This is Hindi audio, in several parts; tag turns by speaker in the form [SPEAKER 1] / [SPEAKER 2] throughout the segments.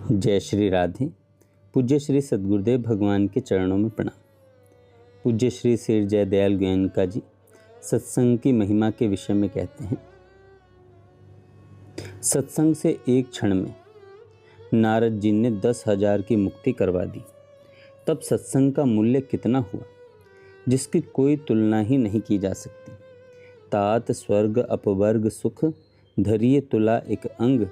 [SPEAKER 1] जय श्री राधे। पूज्य श्री सद्गुरुदेव भगवान के चरणों में प्रणाम। पूज्य श्री शेर जय दयाल गोयनका जी सत्संग की महिमा के विषय में कहते हैं, सत्संग से एक क्षण में नारद जी ने 10,000 की मुक्ति करवा दी। तब सत्संग का मूल्य कितना हुआ जिसकी कोई तुलना ही नहीं की जा सकती। तात स्वर्ग अपवर्ग सुख धरिए तुला एक अंग,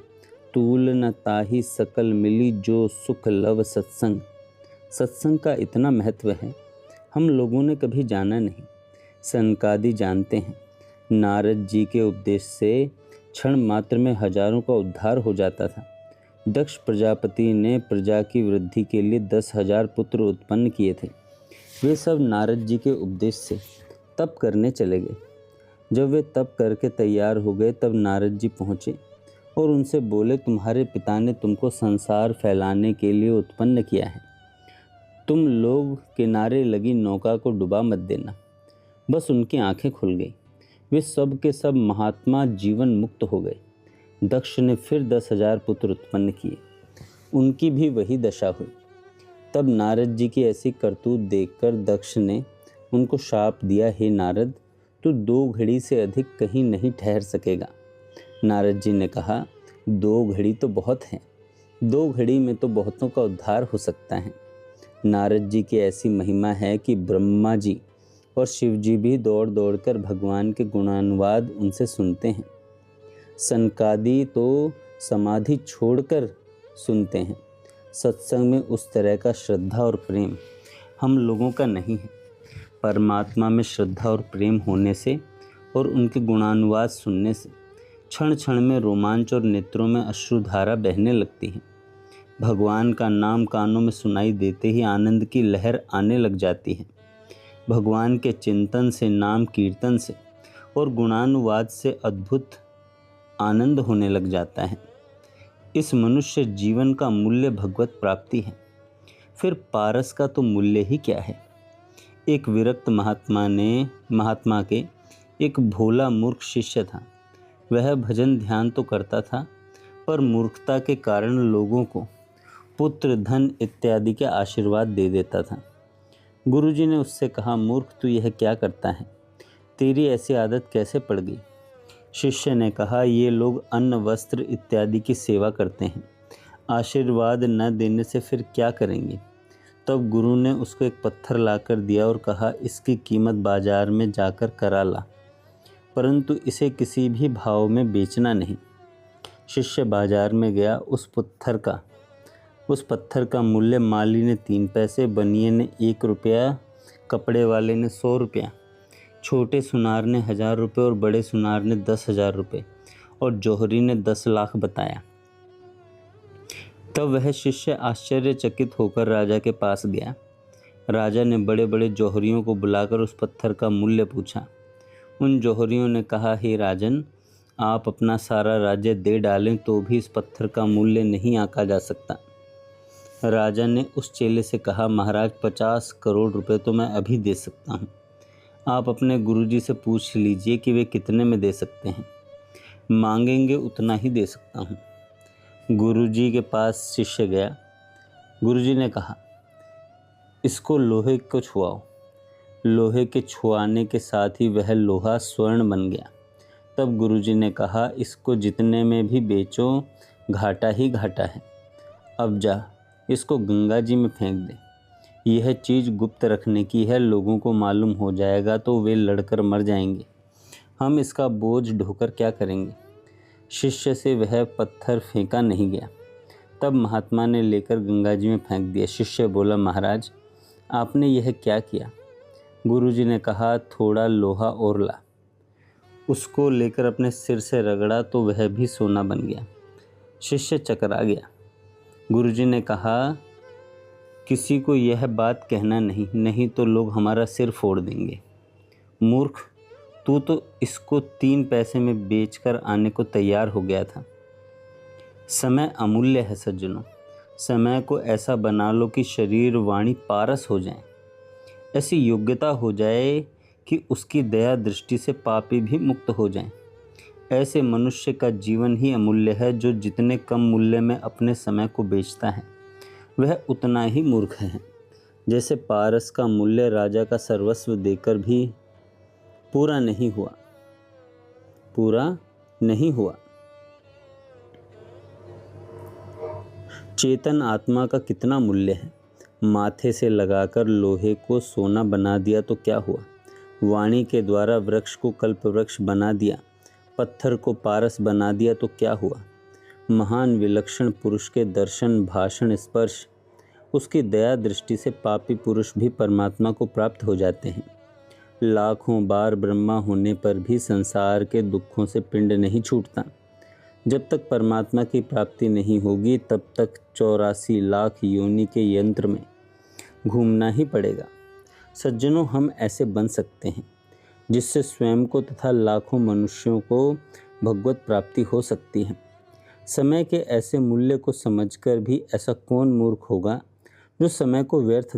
[SPEAKER 1] तूल न ताही सकल मिली जो सुख लव सत्संग। सत्संग का इतना महत्व है हम लोगों ने कभी जाना नहीं। सनकादि जानते हैं, नारद जी के उपदेश से क्षण मात्र में हजारों का उद्धार हो जाता था। दक्ष प्रजापति ने प्रजा की वृद्धि के लिए 10,000 पुत्र उत्पन्न किए थे। वे सब नारद जी के उपदेश से तप करने चले गए। जब वे तप करके तैयार हो गए तब नारद जी पहुँचे और उनसे बोले, तुम्हारे पिता ने तुमको संसार फैलाने के लिए उत्पन्न किया है। तुम लोग किनारे लगी नौका को डुबा मत देना। बस उनकी आंखें खुल गई। वे सब के सब महात्मा जीवन मुक्त हो गए। दक्ष ने फिर 10,000 पुत्र उत्पन्न किए, उनकी भी वही दशा हुई। तब नारद जी की ऐसी करतूत देखकर दक्ष ने उनको शाप दिया, हे नारद, तू 2 घड़ी से अधिक कहीं नहीं ठहर सकेगा। नारद जी ने कहा, 2 घड़ी तो बहुत है, 2 घड़ी में तो बहुतों का उद्धार हो सकता है। नारद जी की ऐसी महिमा है कि ब्रह्मा जी और शिव जी भी दौड़ दौड़ कर भगवान के गुणानुवाद उनसे सुनते हैं। सनकादि तो समाधि छोड़कर सुनते हैं। सत्संग में उस तरह का श्रद्धा और प्रेम हम लोगों का नहीं है। परमात्मा में श्रद्धा और प्रेम होने से और उनके गुणानुवाद सुनने से क्षण क्षण में रोमांच और नेत्रों में अश्रुधारा बहने लगती है। भगवान का नाम कानों में सुनाई देते ही आनंद की लहर आने लग जाती है। भगवान के चिंतन से, नाम कीर्तन से और गुणानुवाद से अद्भुत आनंद होने लग जाता है। इस मनुष्य जीवन का मूल्य भगवत प्राप्ति है। फिर पारस का तो मूल्य ही क्या है। एक विरक्त महात्मा के एक भोला मूर्ख शिष्य था। वह भजन ध्यान तो करता था पर मूर्खता के कारण लोगों को पुत्र, धन इत्यादि के आशीर्वाद दे देता था। गुरुजी ने उससे कहा, मूर्ख, तू यह क्या करता है? तेरी ऐसी आदत कैसे पड़ गई? शिष्य ने कहा, ये लोग अन्न वस्त्र इत्यादि की सेवा करते हैं, आशीर्वाद न देने से फिर क्या करेंगे? तब गुरु ने उसको एक पत्थर लाकर दिया और कहा, इसकी कीमत बाजार में जाकर करा ला, परंतु इसे किसी भी भाव में बेचना नहीं। शिष्य बाजार में गया। उस पत्थर का मूल्य माली ने 3 पैसे, बनिए ने 1 रुपया, कपड़े वाले ने 100 रुपया, छोटे सुनार ने 1000 रुपये और बड़े सुनार ने 10,000 रुपये और जौहरी ने 10 लाख बताया। तब वह शिष्य आश्चर्यचकित होकर राजा के पास गया। राजा ने बड़े बड़े जौहरियों को बुलाकर उस पत्थर का मूल्य पूछा। उन जौहरियों ने कहा, हे राजन, आप अपना सारा राज्य दे डालें तो भी इस पत्थर का मूल्य नहीं आंका जा सकता। राजा ने उस चेले से कहा, महाराज, 50 करोड़ रुपए तो मैं अभी दे सकता हूँ। आप अपने गुरुजी से पूछ लीजिए कि वे कितने में दे सकते हैं। मांगेंगे उतना ही दे सकता हूँ। गुरुजी के पास शिष्य गया। गुरुजी ने कहा, इसको लोहे को छुआओ। लोहे के छुआने के साथ ही वह लोहा स्वर्ण बन गया। तब गुरुजी ने कहा, इसको जितने में भी बेचो घाटा ही घाटा है। अब जा, इसको गंगा जी में फेंक दे। यह चीज़ गुप्त रखने की है, लोगों को मालूम हो जाएगा तो वे लड़कर मर जाएंगे। हम इसका बोझ ढोकर क्या करेंगे? शिष्य से वह पत्थर फेंका नहीं गया। तब महात्मा ने लेकर गंगा जी में फेंक दिया। शिष्य बोला, महाराज, आपने यह क्या किया? गुरुजी ने कहा, थोड़ा लोहा और ला। उसको लेकर अपने सिर से रगड़ा तो वह भी सोना बन गया। शिष्य चकरा गया। गुरुजी ने कहा, किसी को यह बात कहना नहीं तो लोग हमारा सिर फोड़ देंगे। मूर्ख, तू तो इसको 3 पैसे में बेचकर आने को तैयार हो गया था। समय अमूल्य है सज्जनों। समय को ऐसा बना लो कि शरीर वाणी पारस हो जाए। ऐसी योग्यता हो जाए कि उसकी दया दृष्टि से पापी भी मुक्त हो जाएं। ऐसे मनुष्य का जीवन ही अमूल्य है जो जितने कम मूल्य में अपने समय को बेचता है वह उतना ही मूर्ख है। जैसे पारस का मूल्य राजा का सर्वस्व देकर भी पूरा नहीं हुआ। चेतन आत्मा का कितना मूल्य है। माथे से लगाकर लोहे को सोना बना दिया तो क्या हुआ। वाणी के द्वारा वृक्ष को कल्प वृक्ष बना दिया, पत्थर को पारस बना दिया तो क्या हुआ। महान विलक्षण पुरुष के दर्शन, भाषण, स्पर्श, उसकी दया दृष्टि से पापी पुरुष भी परमात्मा को प्राप्त हो जाते हैं। लाखों बार ब्रह्मा होने पर भी संसार के दुखों से पिंड नहीं छूटता। जब तक परमात्मा की प्राप्ति नहीं होगी तब तक 84 लाख योनि के यंत्र में घूमना ही पड़ेगा। सज्जनों, हम ऐसे बन सकते हैं जिससे स्वयं को तथा लाखों मनुष्यों को भगवत प्राप्ति हो सकती है। समय के ऐसे मूल्य को समझकर भी ऐसा कौन मूर्ख होगा जो समय को व्यर्थ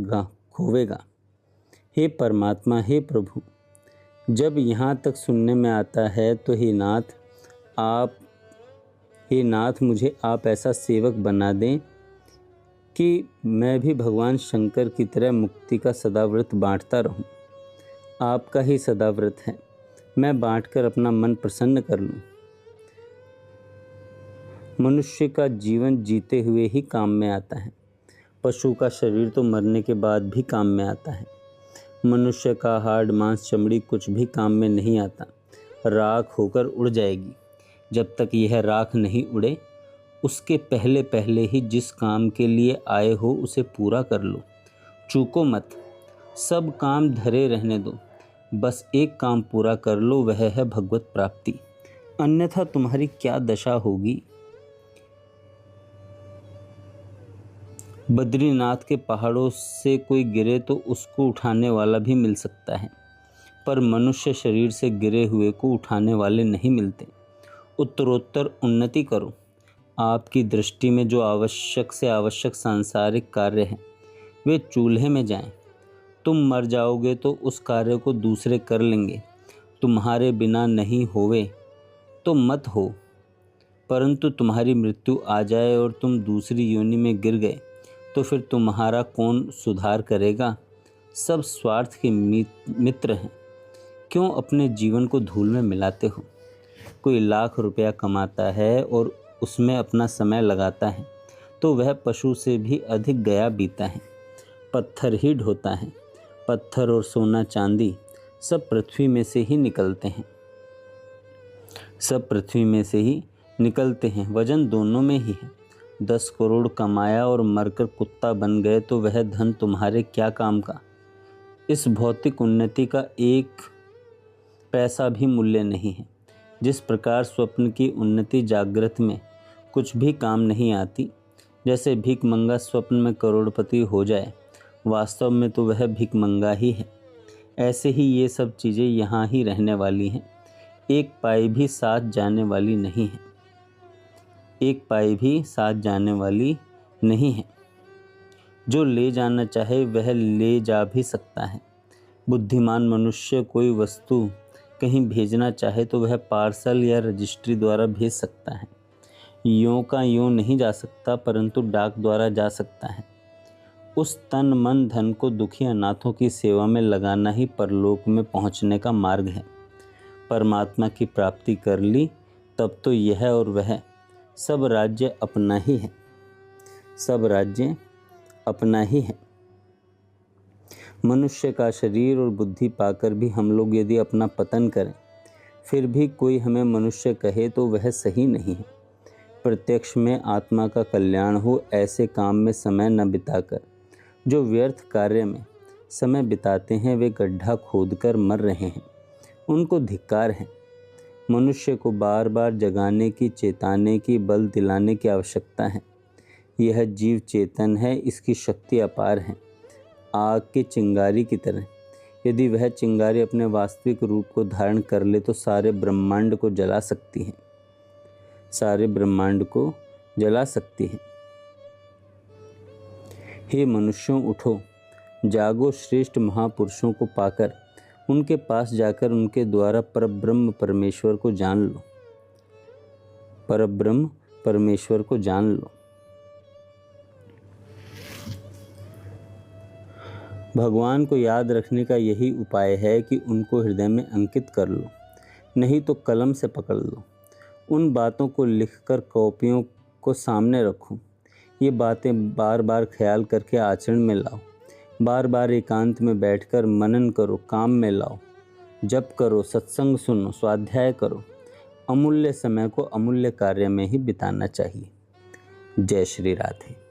[SPEAKER 1] खोवेगा। हे परमात्मा, हे प्रभु, जब यहाँ तक सुनने में आता है तो हे नाथ मुझे आप ऐसा सेवक बना दें कि मैं भी भगवान शंकर की तरह मुक्ति का सदाव्रत बांटता रहूं। आपका ही सदाव्रत है, मैं बांटकर अपना मन प्रसन्न कर लूं। मनुष्य का जीवन जीते हुए ही काम में आता है। पशु का शरीर तो मरने के बाद भी काम में आता है। मनुष्य का हाड़, मांस, चमड़ी कुछ भी काम में नहीं आता, राख होकर उड़ जाएगी। जब तक यह राख नहीं उड़े उसके पहले पहले ही जिस काम के लिए आए हो उसे पूरा कर लो। चूको मत, सब काम धरे रहने दो, बस एक काम पूरा कर लो, वह है भगवत प्राप्ति। अन्यथा तुम्हारी क्या दशा होगी। बद्रीनाथ के पहाड़ों से कोई गिरे तो उसको उठाने वाला भी मिल सकता है, पर मनुष्य शरीर से गिरे हुए को उठाने वाले नहीं मिलते। उत्तरोत्तर उन्नति करो। आपकी दृष्टि में जो आवश्यक से आवश्यक सांसारिक कार्य हैं वे चूल्हे में जाएं। तुम मर जाओगे तो उस कार्य को दूसरे कर लेंगे। तुम्हारे बिना नहीं होवे तो मत हो, परंतु तुम्हारी मृत्यु आ जाए और तुम दूसरी योनि में गिर गए तो फिर तुम्हारा कौन सुधार करेगा। सब स्वार्थ के मित्र हैं। क्यों अपने जीवन को धूल में मिलाते हो। कोई लाख रुपया कमाता है और उसमें अपना समय लगाता है तो वह पशु से भी अधिक गया बीता है। पत्थर ही ढोता है। पत्थर और सोना चांदी सब पृथ्वी में से ही निकलते हैं। सब पृथ्वी में से ही निकलते हैं, वजन दोनों में ही है। 10 करोड़ कमाया और मरकर कुत्ता बन गए तो वह धन तुम्हारे क्या काम का। इस भौतिक उन्नति का एक पैसा भी मूल्य नहीं है। जिस प्रकार स्वप्न की उन्नति जागृत में कुछ भी काम नहीं आती, जैसे भिखमंगा स्वप्न में करोड़पति हो जाए, वास्तव में तो वह भिखमंगा ही है, ऐसे ही ये सब चीज़ें यहाँ ही रहने वाली हैं, एक पाई भी साथ जाने वाली नहीं है। एक पाई भी साथ जाने वाली नहीं है। जो ले जाना चाहे वह ले जा भी सकता है। बुद्धिमान मनुष्य कोई वस्तु कहीं भेजना चाहे तो वह पार्सल या रजिस्ट्री द्वारा भेज सकता है। यों का यों नहीं जा सकता, परंतु डाक द्वारा जा सकता है। उस तन मन धन को दुखी अनाथों की सेवा में लगाना ही परलोक में पहुंचने का मार्ग है। परमात्मा की प्राप्ति कर ली तब तो यह और वह सब राज्य अपना ही है। सब राज्य अपना ही है। मनुष्य का शरीर और बुद्धि पाकर भी हम लोग यदि अपना पतन करें फिर भी कोई हमें मनुष्य कहे तो वह सही नहीं है। प्रत्यक्ष में आत्मा का कल्याण हो ऐसे काम में समय न बिताकर जो व्यर्थ कार्य में समय बिताते हैं वे गड्ढा खोदकर मर रहे हैं, उनको धिक्कार है। मनुष्य को बार बार जगाने की, चेताने की, बल दिलाने की आवश्यकता है। यह जीव चेतन है, इसकी शक्ति अपार है, आग की चिंगारी की तरह। यदि वह चिंगारी अपने वास्तविक रूप को धारण कर ले तो सारे ब्रह्मांड को जला सकती है। सारे ब्रह्मांड को जला सकती है। हे मनुष्यों, उठो, जागो, श्रेष्ठ महापुरुषों को पाकर उनके पास जाकर उनके द्वारा परब्रह्म परमेश्वर को जान लो। परब्रह्म परमेश्वर को जान लो। भगवान को याद रखने का यही उपाय है कि उनको हृदय में अंकित कर लो, नहीं तो कलम से पकड़ लो। उन बातों को लिखकर कॉपियों को सामने रखो। ये बातें बार बार ख्याल करके आचरण में लाओ। बार बार एकांत में बैठकर मनन करो, काम में लाओ। जप करो, सत्संग सुनो, स्वाध्याय करो। अमूल्य समय को अमूल्य कार्य में ही बिताना चाहिए। जय श्री राधे।